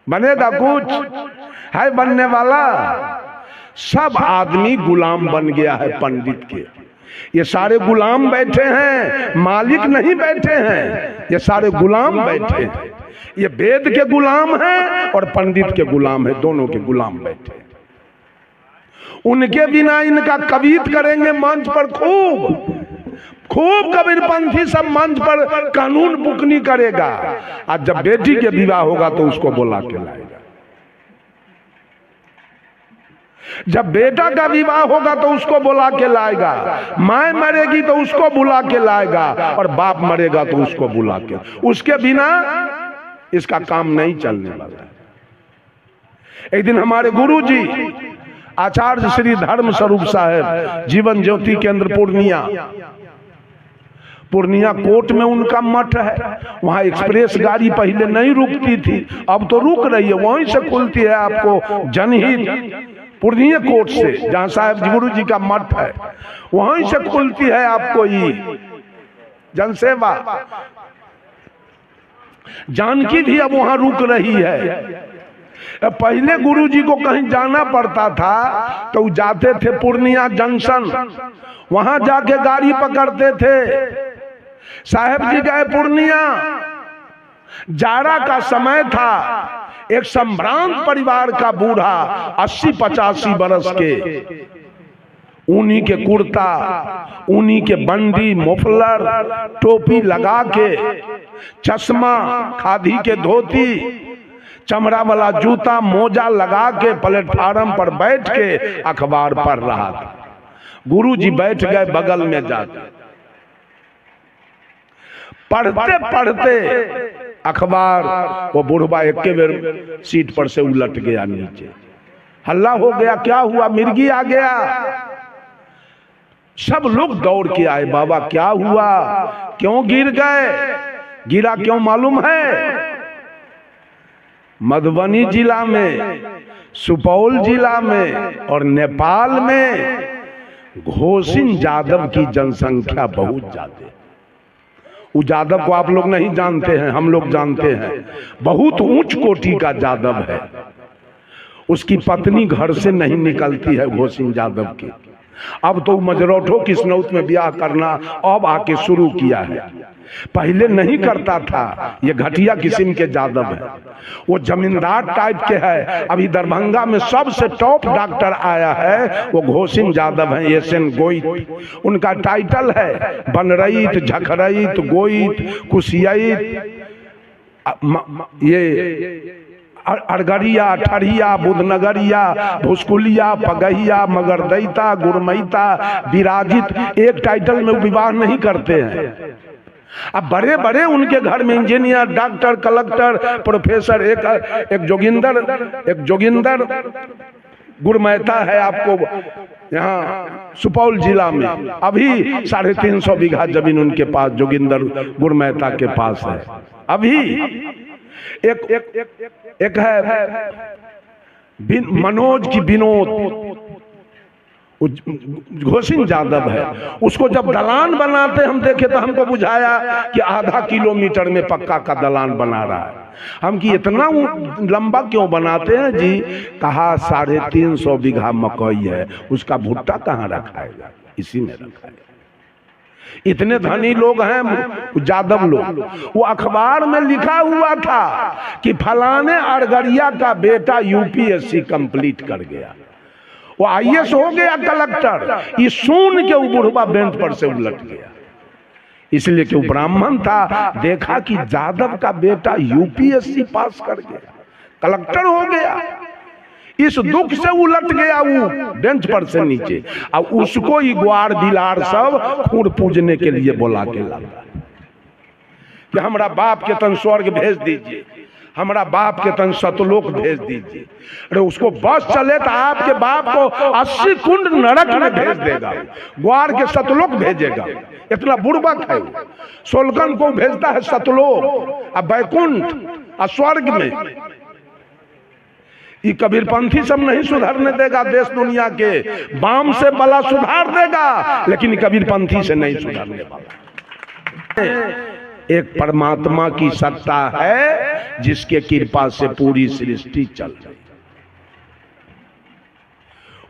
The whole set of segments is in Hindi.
बनेगा कुछ है बनने वाला? सब आदमी गुलाम बन गया है पंडित के। ये सारे गुलाम बैठे हैं, मालिक नहीं बैठे हैं, ये सारे गुलाम बैठे हैं। ये वेद के गुलाम हैं और पंडित के गुलाम है, दोनों के गुलाम बैठे हैं। उनके बिना इनका कवित करेंगे मंच पर, खूब खूब कबीरपंथी सब मंच पर कानून बुकनी करेगा। आज जब बेटी के विवाह होगा तो उसको बुला के लाएगा, जब बेटा का विवाह होगा तो उसको बुला के लाएगा, माँ मरेगी तो उसको बुला के लाएगा और बाप मरेगा तो उसको बुला के। उसके बिना इसका काम नहीं चलने वाला है। एक दिन हमारे गुरु जी आचार्य श्री धर्म स्वरूप साहब जीवन ज्योति केंद्र पूर्णिया कोट में उनका मठ है। वहां एक्सप्रेस गाड़ी पहले नहीं रुकती थी, अब तो रुक रही है। वहीं से खुलती है आपको जनहित पूर्णिया कोट से, जहां साहब गुरु जी का मठ है, वहीं से खुलती है आपको ये जनसेवा। जानकी भी अब वहां रुक रही है। पहले गुरु जी को कहीं जाना पड़ता था तो जाते थे पूर्णिया जंक्शन, वहां जाके गाड़ी पकड़ते थे। साहेब जी गए पूर्णिया, जाड़ा का समय था। एक संभ्रांत परिवार का बूढ़ा 80-85 बरस के, ऊनी के कुर्ता, ऊनी के बंडी, मुफलर, टोपी लगा के, चश्मा, खादी के धोती, चमड़ा वाला जूता, मोजा लगा के प्लेटफार्म पर बैठ के अखबार पढ़ रहा था। गुरुजी बैठ गए बगल में जाके, पढ़ते पढ़ते अखबार वो बुढ़वा एक के बेर सीट पर से उलट गया नीचे। हल्ला हो गया, क्या हुआ? मिर्गी आ गया। सब लोग दौड़ के आए, बाबा क्या हुआ, क्यों गिर गए? गिरा क्यों मालूम है? मधुबनी जिला में, सुपौल जिला में और नेपाल में घोषिन यादव की जनसंख्या बहुत ज्यादा है। वो यादव को आप लोग नहीं जानते हैं, हम लोग जानते हैं। बहुत ऊंच कोटि का यादव है। उसकी पत्नी घर से नहीं निकलती है घोषिन यादव की। अब तो मजरोठो किस्नौत में ब्याह करना अब आके शुरू किया है, पहले नहीं करता था। ये घटिया किस्म के यादव है, वो जमींदार टाइप के है। अभी दरभंगा में सबसे टॉप डॉक्टर आया है, वो घोषिन यादव है, एसएन गोइत उनका टाइटल है। बनरईत, झखरईत, गोइत, कुशियत, ये अरगरिया, ठरिया, बुधनगरिया, भुसकुलिया, पगहिया, मगरदैता, गुरमैता, विराजित, एक टाइटल में विवाह नहीं करते हैं। अब बड़े बड़े उनके घर में इंजीनियर, डॉक्टर, कलेक्टर, प्रोफेसर, एक जोगिंदर गुरमैता है आपको यहाँ सुपौल जिला में। अभी 350 बीघा जमीन उनके पास जोगिंदर गुरमैता के पास है। अभी एक है मनोज की विनोद, घोषिन यादव है। उसको जब दलान बनाते हम देखे तो हमको बुझाया कि आधा किलोमीटर में पक्का का दलान बना रहा है। हम कि इतना लंबा क्यों बनाते हैं जी? कहा 350 बीघा मकई है, उसका भुट्टा कहाँ रखाएगा? इसी में रखा है। इतने धनी लोग हैं यादव लोग। वो अखबार में लिखा हुआ था कि फलाने अरगरिया का बेटा यूपीएससी कंप्लीट कर गया, वो आईएएस हो गया, कलेक्टर। ये सुन के वो बुढ़वा बेंच पर से उलट गया, इसलिए कि वो ब्राह्मण था। देखा कि यादव का बेटा यूपीएससी पास कर गया, कलेक्टर हो गया। इस दुख से उलट गया वो बेंच पर से नीचे। अब उसको ही ग्वार बिलार सब खून पूजने के लिए बोला के लाता कि हमारा बाप के तन स्वर्ग भेज दीजिए, हमारा बाप के तन सतलोक भेज दीजिए। अरे उसको बस चले तो आपके बाप को 80 कुंड नरक में भेज देगा, ग्वार के सतलोक भेजेगा। इतना बुड़बक है। सोलगन को भेजता है सतलोक, अब बैकुंठ और स्वर्ग में। ये कबीरपंथी सब नहीं सुधरने देगा देश दुनिया के। बाम से बला सुधार देगा, लेकिन कबीरपंथी से नहीं सुधरने वाला। एक परमात्मा की सत्ता है जिसके कृपा से पूरी सृष्टि चल रही।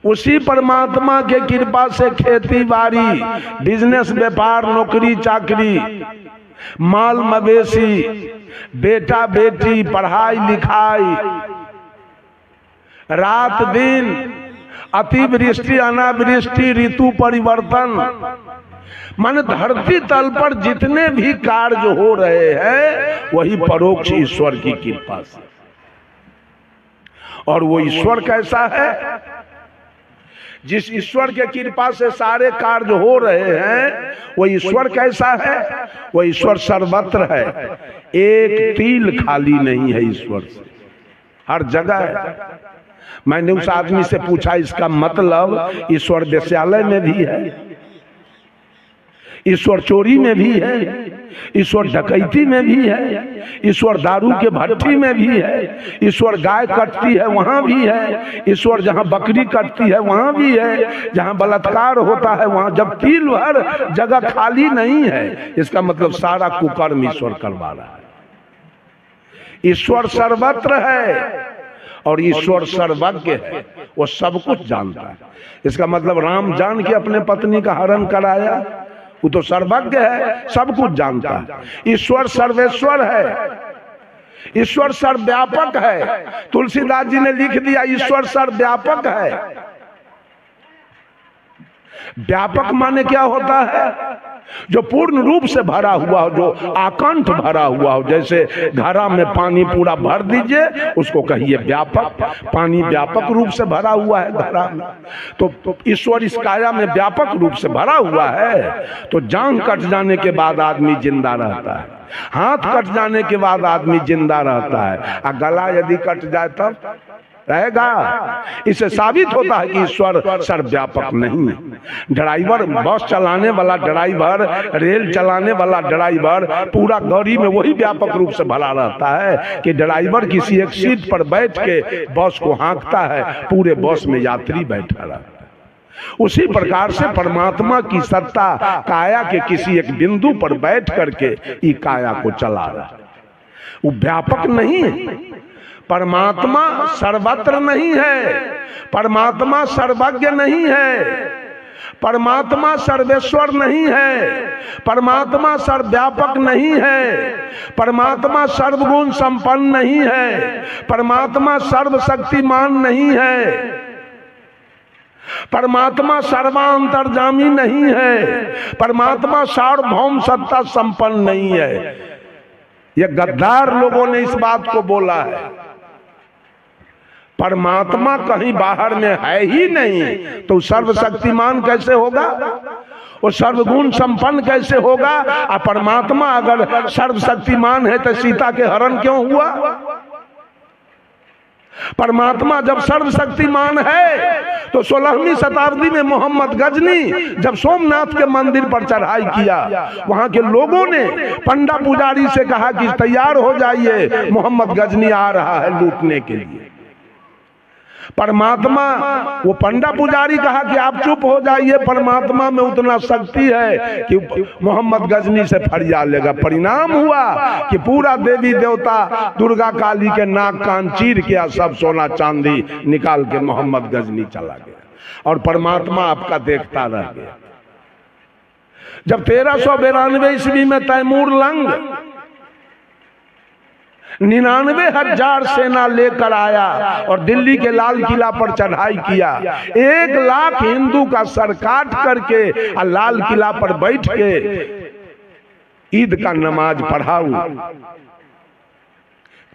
उसी परमात्मा के कृपा से खेती बाड़ी, बिजनेस, व्यापार, नौकरी चाकरी, माल मवेशी, बेटा बेटी, पढ़ाई लिखाई, रात दिन, अतिवृष्टि अनावृष्टि, ऋतु परिवर्तन, मन धरती तल पर जितने भी कार्य हो रहे हैं वही परोक्ष ईश्वर की कृपा से। और वो ईश्वर कैसा है? जिस ईश्वर के कृपा से सारे कार्य हो रहे हैं वो ईश्वर कैसा है? वो ईश्वर सर्वत्र है, एक तिल खाली नहीं है ईश्वर से, हर जगह है। मैंने उस आदमी से पूछा इसका मतलब ईश्वर वेश्यालय में भी है, ईश्वर चोरी में भी है, ईश्वर डकैती में भी है, ईश्वर दारू के भट्टी में भी है, ईश्वर गाय कटती है वहां भी है, ईश्वर जहां बकरी कटती है वहां भी है, जहां बलात्कार होता है वहां, जब तिल भर जगह खाली नहीं है इसका मतलब सारा कुकर्म ईश्वर करवा रहा है। ईश्वर सर्वत्र है और ईश्वर सर्वज्ञ है, वो सब कुछ जानता है। इसका मतलब राम जान के अपने पत्नी का हरण कराया, वो तो सर्वज्ञ है, सब कुछ जानता है। ईश्वर सर्वेश्वर है, ईश्वर सर्वव्यापक है। तुलसीदास जी ने लिख दिया ईश्वर सर्वव्यापक है। व्यापक माने क्या होता है? जो पूर्ण रूप से भरा हुआ हो, जो आकंठ भरा हुआ हो। जैसे घड़ा में पानी पूरा भर दीजिए उसको कहिए व्यापक, पानी व्यापक रूप से भरा हुआ है घड़ा में। तो ईश्वर इस काया में व्यापक रूप से भरा हुआ है। तो जांघ कट जाने के बाद आदमी जिंदा रहता है, हाथ कट जाने के बाद आदमी जिंदा रहता है, और गला यदि कट जाए तब रहेगा। इससे साबित होता है कि ईश्वर सर्वव्यापक नहीं है। ड्राइवर, बस चलाने वाला ड्राइवर, रेल चलाने वाला ड्राइवर, पूरा गाड़ी में वही व्यापक रूप से भरा रहता है कि ड्राइवर किसी एक सीट पर बैठ के बस को हाँकता है, पूरे बस में यात्री बैठा रहता है। उसी प्रकार से परमात्मा की सत्ता काया के किसी एक बिंदु पर बैठ करके ई काया को चला रहा है। वो व्यापक नहीं है, परमात्मा सर्वत्र नहीं है, परमात्मा सर्वज्ञ नहीं है, परमात्मा सर्वेश्वर नहीं है, परमात्मा सर्वव्यापक नहीं है, परमात्मा सर्वगुण संपन्न नहीं है, परमात्मा सर्वशक्तिमान नहीं है, परमात्मा सर्वांतर्यामी नहीं है, परमात्मा सार्वभौम सत्ता संपन्न नहीं है। ये गद्दार लोगों ने इस बात को बोला है। परमात्मा कहीं बाहर में है ही नहीं तो सर्वशक्तिमान कैसे होगा? वो सर्वगुण संपन्न कैसे होगा? और परमात्मा अगर सर्वशक्तिमान है तो सीता के हरण क्यों हुआ? परमात्मा जब सर्वशक्तिमान है तो 16वीं शताब्दी में मोहम्मद गजनी जब सोमनाथ के मंदिर पर चढ़ाई किया, वहां के लोगों ने पंडा पुजारी से कहा कि तैयार हो जाइए, मोहम्मद गजनी आ रहा है लूटने के लिए। परमात्मा, वो पंडा पुजारी कहा कि आप चुप हो जाइए, परमात्मा में उतना शक्ति है कि मोहम्मद गजनी से फरियाद लेगा। परिणाम हुआ कि पूरा देवी देवता दुर्गा काली के नाक कान चीर के सब सोना चांदी निकाल के मोहम्मद गजनी चला गया और परमात्मा आपका देखता रह गया। जब 1392 ईस्वी में तैमूर लंग 99,000 सेना लेकर आया और दिल्ली के लाल किला पर चढ़ाई किया। 1 लाख हिंदू का सर काट करके और लाल किला पर बैठ के ईद का नमाज पढ़ाऊ।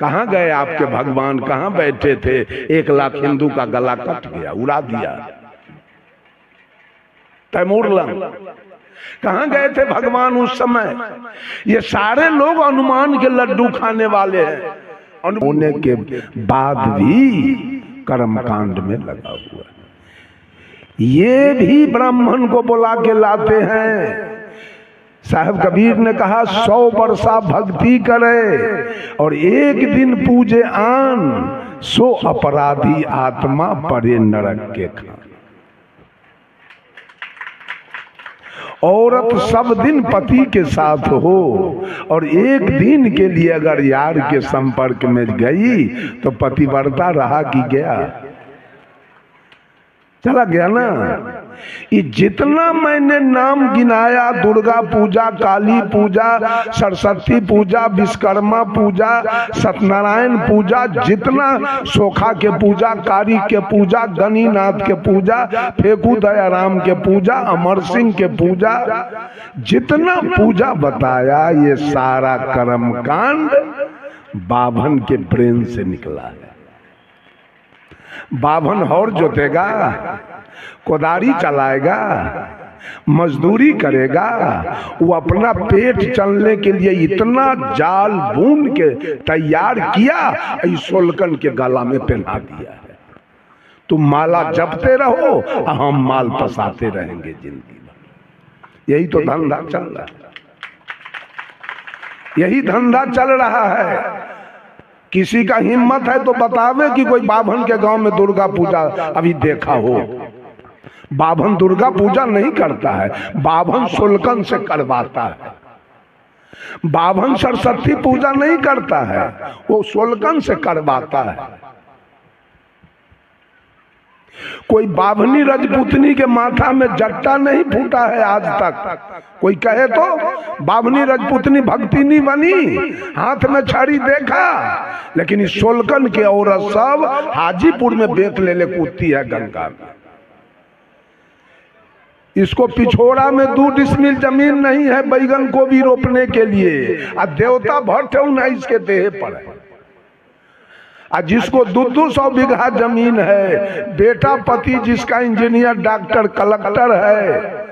कहां गए आपके भगवान? कहां बैठे थे? 1 लाख हिंदू का गला कट गया, उड़ा दिया। तैमूर लंग कहां गए थे भगवान उस समय? ये सारे लोग अनुमान के लड्डू खाने वाले हैं, होने के बाद भी कर्मकांड में लगा हुआ। ये भी ब्राह्मण को बुला के लाते हैं। साहब कबीर ने कहा 100 वर्षा भक्ति करे और एक दिन पूजे आन, सो अपराधी आत्मा परे नरक के खान। औरत सब दिन पति के साथ हो और एक दिन के लिए अगर यार के संपर्क में गई तो पतिव्रता रहा कि गया? चला गया ना। ये जितना मैंने नाम गिनाया, दुर्गा पूजा, काली पूजा, सरस्वती पूजा, विश्वकर्मा पूजा, सत्यनारायण पूजा, जितना सोखा के पूजा, कारी के पूजा, गणिनाथ के पूजा, फेकू दयाराम के पूजा, अमर सिंह के पूजा, जितना पूजा बताया, ये सारा कर्मकांड बाभन के ब्रेन से निकला है। बाभन हौर जोतेगा, कोदारी चलाएगा, मजदूरी करेगा, वो अपना पेट चलने के लिए इतना जाल बून के तैयार किया, सोलकन के गला में पहना दिया है। तुम माला जपते रहो, हम माल फंसाते रहेंगे जिंदगी भर। यही तो धंधा चल रहा है, यही धंधा चल रहा है। किसी का हिम्मत है तो बतावे कि कोई बाभन के गांव में दुर्गा पूजा अभी देखा हो। बाभन दुर्गा पूजा नहीं करता है, बाभन सोलकन से करवाता है। बाभन सरस्वती पूजा नहीं करता है, वो सोलकन से करवाता है। कोई बाभनी रजपूतनी के माथा में जट्टा नहीं फूटा है आज तक। कोई कहे तो बाभनी रजपूतनी भक्ति नहीं बनी, हाथ में छड़ी देखा, लेकिन इस सोलकन के औरत सब हाजीपुर में बेत ले कूदती है गंगा में। इसको पिछोड़ा में 2 डिसमिल जमीन नहीं है बैगन को भी रोपने के लिए, और देवता भट्ट है इसके देह पर है। जिसको 200 बीघा जमीन है, बेटा पति जिसका इंजीनियर, डॉक्टर, कलेक्टर है,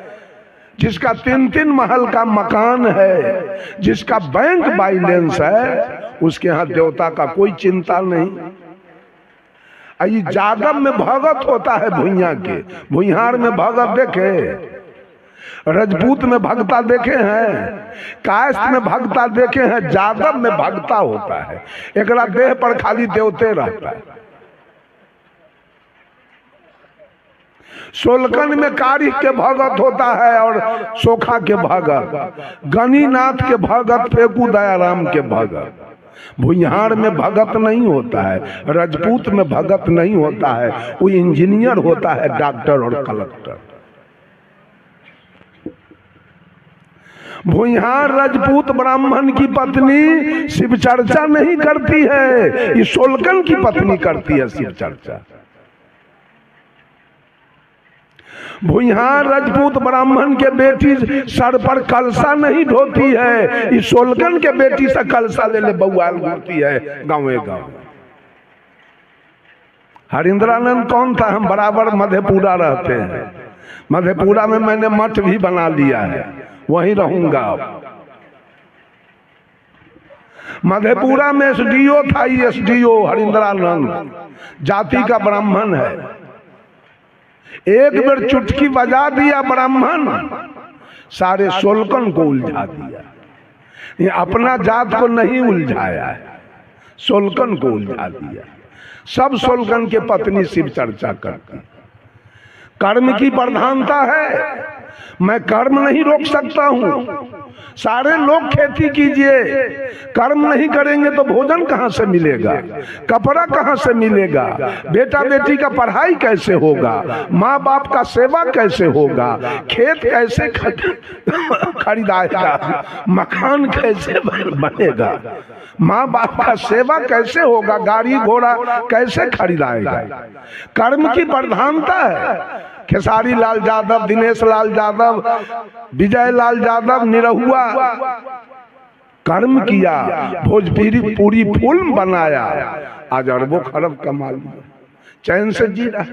जिसका 3-3 महल का मकान है, जिसका बैंक बैलेंस है, उसके यहाँ देवता का कोई चिंता नहीं। ये जादव में भगत होता है भुइयां के, भुइहार में भगत देखे, रजपूत में भगता देखे हैं, कायस्थ में भगता देखे हैं, जादव में भगता होता है। एकरा देह पर खाली देवते रहता है। सोलकन में कारिक के भगत होता है और सोखा के भगत, गणिनाथ के भगत, फेकू दयाराम के भगत। भुइहार में भगत नहीं होता है, रजपूत में भगत नहीं होता है, वो इंजीनियर होता है, डॉक्टर और कलेक्टर। भुइहार राजपूत ब्राह्मण की पत्नी शिव चर्चा नहीं करती है, ये सोलकन की पत्नी करती है शिव चर्चा। भुइहार राजपूत ब्राह्मण के बेटी सर पर कलसा नहीं ढोती है, ये सोलकन के बेटी से कलसा ले ले बउआल घूमती है गाँव गाँव। हरिंद्रानंद कौन था? हम बराबर मधेपुरा रहते हैं, मधेपुरा में मैंने मठ भी बना लिया है, वहीं रहूंगा। मधेपुरा में एसडीओ था, एसडीओ हरिंद्रानंद जाति का ब्राह्मण है। एक बार चुटकी बजा दिया ब्राह्मण, सारे सोलकन को उलझा दिया। ये अपना जात को नहीं उलझाया है, सोलकन को उलझा दिया। सब सोलकन के पत्नी शिव चर्चा करती। कर्म की प्रधानता है, मैं कर्म नहीं रोक सकता हूँ। सारे लोग खेती कीजिए, कर्म नहीं करेंगे तो भोजन कहाँ से मिलेगा, कपड़ा कहाँ से मिलेगा, बेटा बेटी का पढ़ाई कैसे होगा, माँ बाप का सेवा कैसे होगा, खेत कैसे खरीदाएगा, मकान कैसे बनेगा, माँ बाप का सेवा कैसे होगा, गाड़ी घोड़ा कैसे खरीदाएगा। कर्म की प्रधानता है। खेसारी लाल यादव, दिनेश लाल यादव, विजय लाल यादव, निरहुआ कर्म किया, भोजपुरी पूरी फिल्म बनाया, आज अरबों खरब कमा लिया, चैन से जी रहा।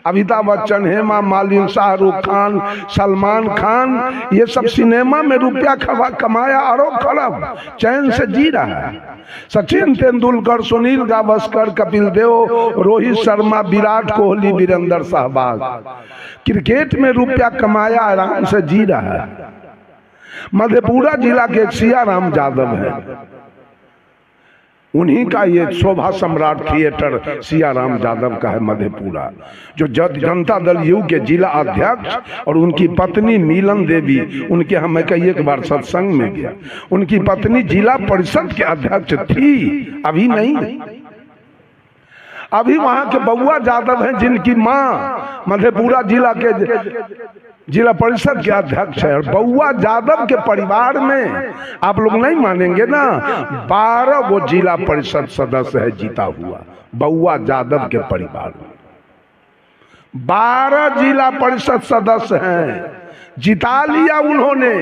अमिताभ बच्चन, हेमा मालिनी, शाहरुख खान, सलमान खान, ये सब सिनेमा में रुपया कमाया अरब खरब, चैन से जी रहा है। सचिन तेंदुलकर, सुनील गावस्कर, कपिल देव, रोहित शर्मा, विराट कोहली, वीरेंद्र सहवाग, क्रिकेट में रुपया कमाया, आराम से जी रहा है। मधेपुरा जिला के सियाराम यादव है, उन्हीं का ये शोभा सम्राट थिएटर सियाराम यादव का है मधेपुरा, जो जनता दल यू के जिला अध्यक्ष और उनकी पत्नी नीलम देवी, उनके हम कई एक बार सत्संग में गया, उनकी पत्नी जिला परिषद के अध्यक्ष थी, अभी नहीं, अभी वहां के बउआ यादव हैं जिनकी माँ मधेपुरा जिला के जिला परिषद के अध्यक्ष है। और बउआ यादव के परिवार में आप लोग नहीं मानेंगे ना, 12 वो जिला परिषद सदस्य है जीता हुआ, बउआ यादव के परिवार में 12 जिला परिषद सदस्य हैं, जिता लिया उन्होंने।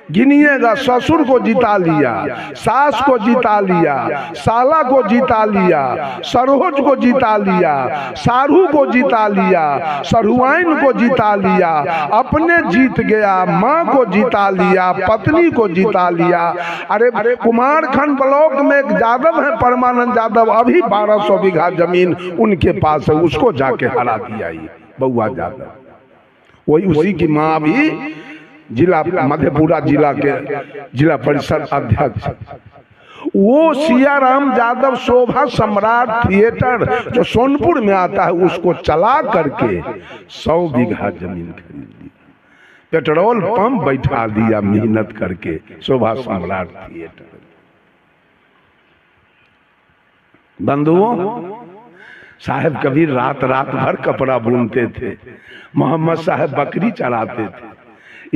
गिनिएगा, ससुर को जिता लिया, सास को जिता लिया, साला को जिता लिया, सरोज को जिता लिया, सारू को जिता लिया, सरुआइन को जिता लिया, अपने जीत गया, माँ को जिता लिया, पत्नी को जिता लिया। अरे कुमारखंड ब्लॉक में एक यादव है परमानंद यादव, अभी 1200 बीघा जमीन उनके पास है, उसको जाके हरा दिया ये बउआ यादव, वही उसी की माँ भी जिला मधेपुरा जिला के जिला परिषद अध्यक्ष। वो सियाराम यादव शोभा सम्राट थिएटर जो सोनपुर में आता है, उसको चला करके 100 बीघा जमीन खरीद ली, पेट्रोल पंप बैठा दिया मेहनत करके शोभा सम्राट थिएटर। बंधुओं, साहब कबीर रात भर कपड़ा बुनते थे, मोहम्मद साहब बकरी चराते थे,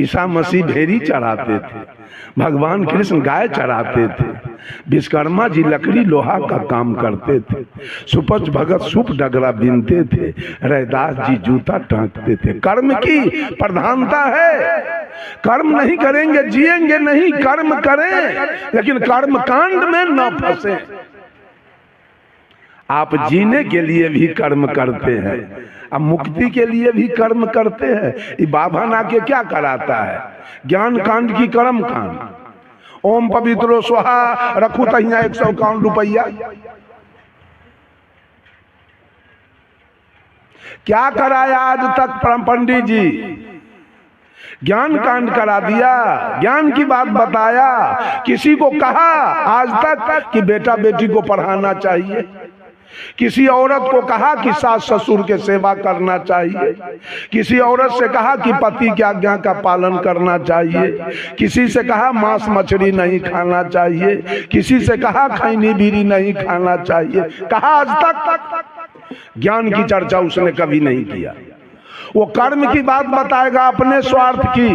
ईसा मसीह भेड़ी चराते थे, भगवान कृष्ण गाय चराते थे, विश्वकर्मा जी लकड़ी लोहा का काम करते थे, सुपच भगत सुप डगरा बीनते थे, रैदास जी जूता टांगते थे। कर्म की प्रधानता है, कर्म नहीं करेंगे जिएंगे नहीं, कर्म करें लेकिन कर्म कांड में न फंसे। आप जीने के लिए भी कर्म करते हैं, अब मुक्ति के लिए भी कर्म करते हैं। ये बाबा ना के क्या कराता है, ज्ञान कांड की कर्म कांड, ओम पवित्रो स्वाहा रखू तहिया 151 रुपया, क्या कराया आज तक पंडित जी? ज्ञान कांड करा दिया, ज्ञान की बात बताया, किसी को कहा आज तक कि बेटा बेटी को पढ़ाना चाहिए, किसी औरत को कहा कि सास ससुर के सेवा करना चाहिए, किसी औरत से कहा कि पति की आज्ञा का पालन करना चाहिए, किसी से कहा मांस मछली नहीं खाना चाहिए, किसी से कहा खैनी बीड़ी नहीं खाना चाहिए, कहा आज तक? ज्ञान की चर्चा उसने कभी नहीं किया। वो कर्म की बात बताएगा, अपने स्वार्थ की।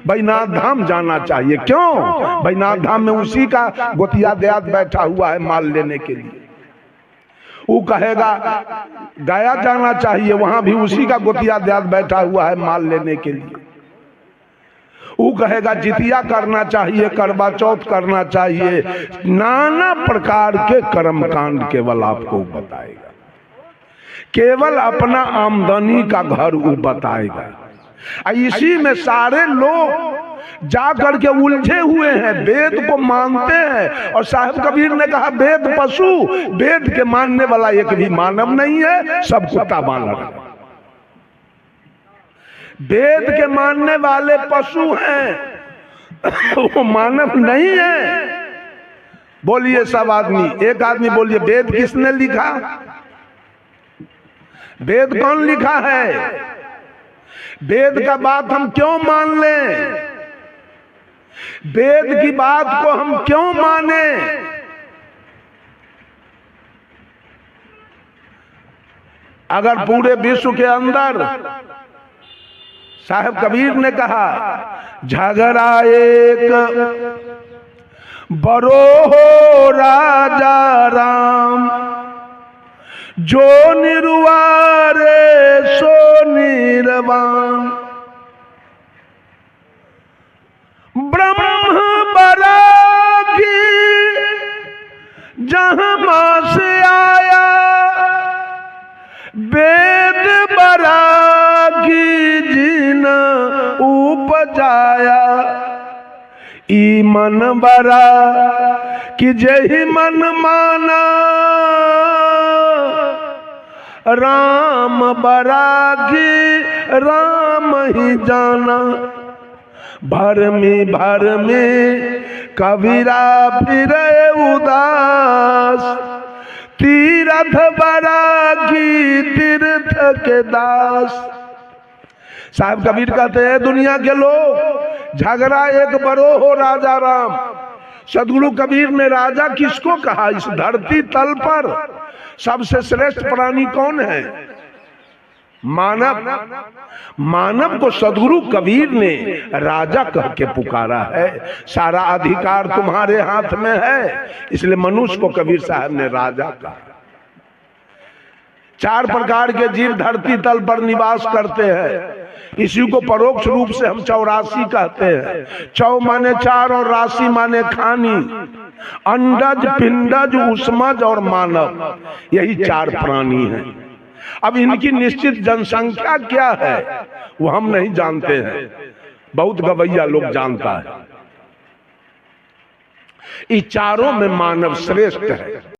बैनाथ धाम जाना चाहिए, क्यों? बैनाथ धाम में उसी का गोतिया देहात बैठा हुआ है माल लेने के लिए। वो कहेगा गया जाना चाहिए, वहां भी उसी का गोतिया देहात बैठा हुआ है माल लेने के लिए। वो कहेगा जितिया करना चाहिए, करवा चौथ करना चाहिए, नाना प्रकार के कर्म कांड केवल आपको बताएगा, केवल अपना आमदनी का घर वो बताएगा। इसी में सारे लोग जा करके उलझे हुए हैं, वेद को मानते हैं। और साहब कबीर ने कहा वेद पशु, वेद के मानने वाला एक भी मानव नहीं है, सब कुत्ता बानर है। वेद के मानने वाले पशु हैं, वो मानव नहीं है। बोलिए सब आदमी, एक आदमी बोलिए वेद किसने लिखा? वेद कौन लिखा है? वेद का बात हम क्यों मान लें? वेद की बात को हम क्यों माने? अगर पूरे विश्व के अंदर साहब कबीर ने कहा झगड़ा एक बरो हो राजा राम, जो निर्वारे सो निर्वाण, ब्रह्म बरागी जहां मां से आया, वेद बरागी जिन उपजाया, ई मन बरा कि जही मन माना, राम बरागी राम ही जाना, भर में कबीरा फिरे उदास, तीरथ बरा की तीर्थ के दास। साहब कबीर कहते हैं दुनिया के लोग झगड़ा एक बरो हो राजा राम। सदगुरु कबीर ने राजा किसको कहा? इस धरती तल पर सबसे श्रेष्ठ प्राणी कौन है? मानव। मानव को सदगुरु कबीर ने राजा कह के पुकारा है। सारा अधिकार तुम्हारे हाथ में है, इसलिए मनुष्य को कबीर साहब ने राजा कहा। 4 प्रकार के जीव धरती तल पर निवास करते हैं। इसी को परोक्ष रूप से हम 84 कहते हैं। 4 माने 4 और राशि माने खानी। अंडज, पिंडज, उष्मज और मानव, यही 4 प्राणी हैं। अब इनकी निश्चित जनसंख्या क्या है वो हम नहीं जानते हैं, बहुत गवैया लोग जानता है। इस चारों में मानव श्रेष्ठ है।